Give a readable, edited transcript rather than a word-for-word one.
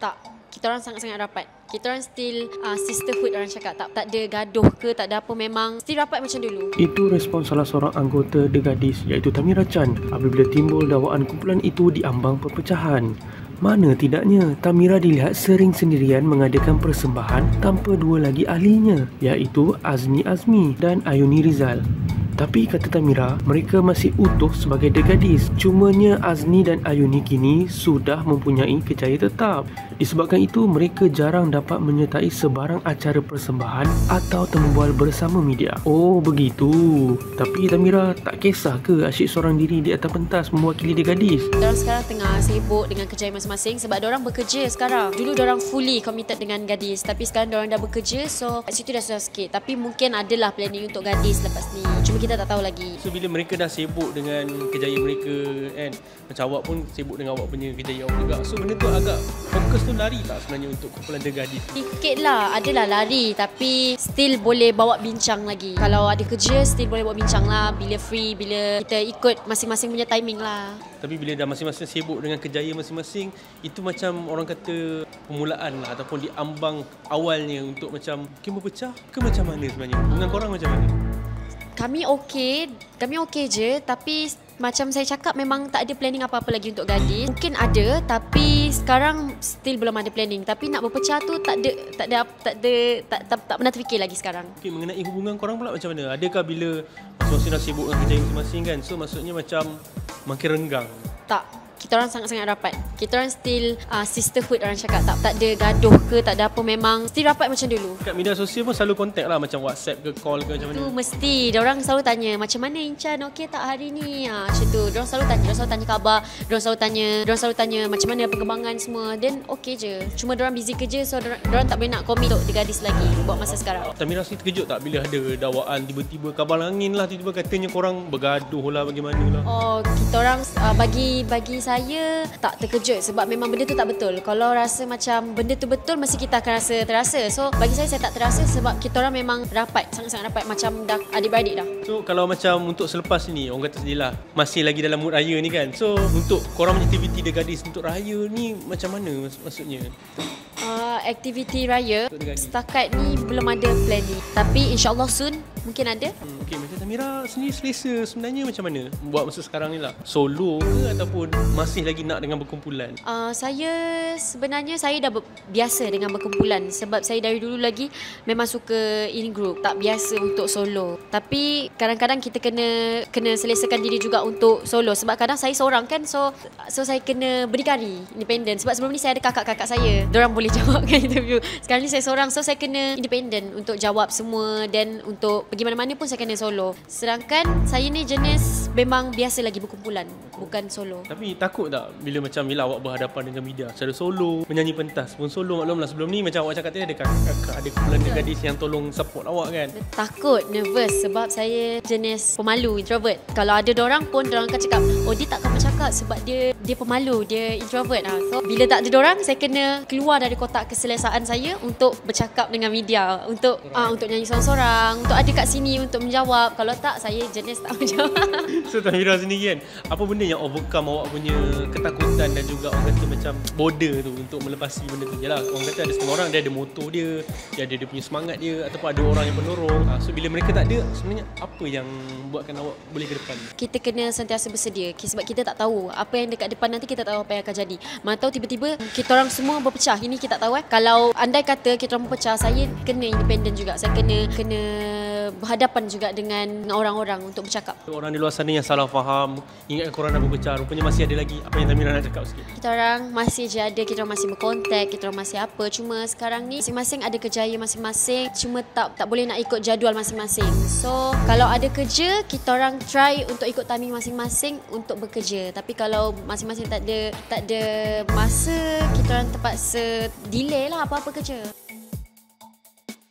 Tak, kita orang sangat-sangat rapat. Kita orang still sisterhood, orang cakap. Tak ada gaduh ke, tak ada apa, memang still rapat macam dulu. Itu respon salah seorang anggota The Gadis iaitu Tamira Chan apabila timbul dakwaan kumpulan itu di ambang perpecahan. Mana tidaknya, Tamira dilihat sering sendirian mengadakan persembahan tanpa dua lagi ahlinya iaitu Azmi Azmi dan Ayuni Rizal. Tapi kata Tamira, mereka masih utuh sebagai The Gadis. Cumanya Azni dan Ayuni kini sudah mempunyai kerjaya tetap. Disebabkan itu, mereka jarang dapat menyertai sebarang acara persembahan atau temu bual bersama media. Oh, begitu. Tapi Tamira tak kisah ke asyik seorang diri di atas pentas mewakili The Gadis? Diorang sekarang tengah sibuk dengan kerjaya masing-masing sebab diorang bekerja sekarang. Dulu diorang fully committed dengan Gadis, tapi sekarang diorang dah bekerja, so kat situ dah susah sikit. Tapi mungkin adalah planning untuk Gadis lepas ni. Cuma kita tak tahu lagi. So bila mereka dah sibuk dengan kerjaya mereka kan, macam awak pun sibuk dengan awak punya kerjaya awak juga. So benda tu agak fokus tu lari tak sebenarnya untuk kumpulan The Gadis? Sikit lah, adalah lari tapi still boleh bawa bincang lagi. Kalau ada kerja still boleh bawa bincang lah. Bila free, bila kita ikut masing-masing punya timing lah. Tapi bila dah masing-masing sibuk dengan kerjaya masing-masing, itu macam orang kata permulaan lah, ataupun di ambang awalnya untuk macam mungkin berpecah ke macam mana sebenarnya? Dengan korang macam mana? Kami okey je, tapi macam saya cakap memang tak ada planning apa-apa lagi untuk Gadis. Mungkin ada tapi sekarang still belum ada planning. Tapi nak berpecah tu tak pernah terfikir lagi sekarang. Okay, mengenai hubungan korang pula macam mana? Adakah bila masing-masing dah sibuk dengan kerjaya masing-masing kan, so maksudnya macam makin renggang? Tak. Kita orang sangat-sangat rapat. Kita orang still sisterhood, orang cakap. Tak ada gaduh ke, tak ada apa, memang still rapat macam dulu. Kat media sosial pun selalu contact lah, macam WhatsApp ke call ke macam mana? Itu mesti. Diorang selalu tanya, macam mana Incan, okey tak hari ni? Macam tu. Diorang selalu tanya khabar. Diorang selalu tanya macam mana perkembangan semua. Then okey je. Cuma diorang busy kerja, so diorang tak boleh nak commit untuk The Gadis lagi buat masa sekarang. Tamira sendiri terkejut tak bila ada dakwaan tiba-tiba kabar langit lah, tiba-tiba katanya korang bergaduh lah, bagaimana lah? Oh, kita orang bagi saya tak terkejut sebab memang benda tu tak betul. Kalau rasa macam benda tu betul, mesti kita akan rasa terasa. So bagi saya tak terasa sebab kita orang memang rapat, sangat-sangat rapat, macam dah adik-beradik dah. So kalau macam untuk selepas ni, orang kata sedilah masih lagi dalam mood raya ni kan, so untuk korang punya aktiviti The Gadis untuk raya ni macam mana maksudnya? Aktiviti raya setakat ni belum ada planning, tapi insyaAllah soon mungkin ada. Okay, macam Tamira sendiri selesa sebenarnya macam mana buat masa sekarang ni lah? Solo ke ataupun masih lagi nak dengan berkumpulan? Saya sebenarnya saya dah biasa dengan berkumpulan sebab saya dari dulu lagi memang suka in group, tak biasa untuk solo. Tapi kadang-kadang kita kena selesakan diri juga untuk solo sebab kadang saya seorang kan, so saya kena berdikari, independent. Sebab sebelum ni saya ada kakak-kakak saya, diorang boleh jawabkan interview. Sekarang ni saya seorang, so saya kena independent untuk jawab semua, dan untuk pergi mana-mana pun saya kena solo. Sedangkan saya ni jenis memang biasa lagi berkumpulan, bukan solo. Tapi takut tak bila macam bila awak berhadapan dengan media secara solo, menyanyi pentas pun solo, maklumlah sebelum ni macam awak cakap tadi ada kakak-kakak, ada kumpulan The Gadis yang tolong support awak kan? Takut, nervous sebab saya jenis pemalu, introvert. Kalau ada dorang pun, dorang akan cakap, oh dia takkan bercakap sebab dia pemalu, dia introvert. So bila tak ada dorang, saya kena keluar dari kotak keselesaan saya untuk bercakap dengan media, untuk nyanyi sorang-sorang, untuk ada kat sini untuk menjawab. Kalau tak, saya jenis tak menjawab. So Tamira sendiri kan, apa benda yang overcome awak punya ketakutan dan juga orang kata macam border tu untuk melepasi benda tu? Yalah, orang kata ada semua orang, dia ada motor dia ada dia punya semangat dia, ataupun ada orang yang pendorong. So bila mereka tak ada, sebenarnya apa yang buatkan awak boleh ke depan? Kita kena sentiasa bersedia sebab kita tak tahu apa yang dekat depan nanti, kita tak tahu apa yang akan jadi. Mana tahu tiba-tiba kita orang semua berpecah. Ini kita tak tahu Kalau andai kata kita orang berpecah, saya kena independent juga. Saya kena berhadapan juga dengan orang-orang untuk bercakap. Orang di luar sana yang salah faham, ingatkan korang dah berpecah, rupanya masih ada lagi. Apa yang Tamira nak cakap sikit? Kita orang masih je ada, kita orang masih berkontak, kita orang masih apa. Cuma sekarang ni masing-masing ada kerjaya masing-masing, cuma tak boleh nak ikut jadual masing-masing. So kalau ada kerja, kita orang try untuk ikut timing masing-masing untuk bekerja. Tapi kalau masing-masing tak ada masa, kita orang terpaksa delay lah apa-apa kerja.